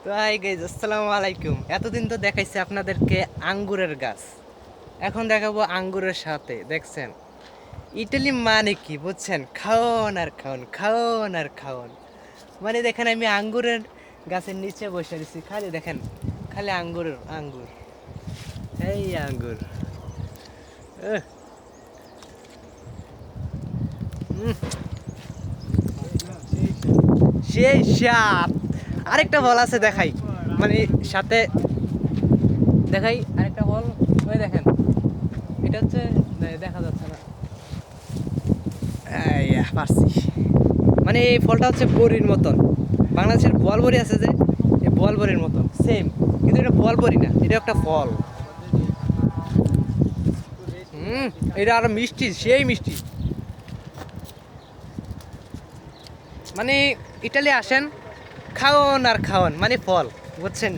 তো hi guys, আসসালামু আলাইকুম। এতদিন তো দেখাইছি আপনাদেরকে আঙ্গুরের গাছ, এখন দেখাবো আঙ্গুরের সাথে। দেখছেন ইটালি মানে কি বুঝছেন? খাওন আর খাওন, খাওন আর খাওন। মানে দেখেন আমি আঙ্গুরের গাছের নিচে বসে রয়েছি, খালি দেখেন, খালি আঙ্গুরের আঙ্গুর, এই আঙ্গুর। উহ, উম, সেই স্বাদ। আরেকটা ফল আছে দেখাই, মানে সাথে দেখাই আরেকটা ফল। ওই দেখেন, এটা হচ্ছে, দেখা যাচ্ছে না, পারছি। মানে এই ফলটা হচ্ছে বড়ির মতন, বাংলাদেশের বোয়াল বড়ি আছে যে, এই বোয়াল বড়ির মতন সেম, কিন্তু এটা বোয়াল বড়ি না, এটা একটা ফল। এটা আরো মিষ্টি, সেই মিষ্টি। মানে ইটালি আসেন, খাওন আর খাওন, মানে ফল, বুঝছেন?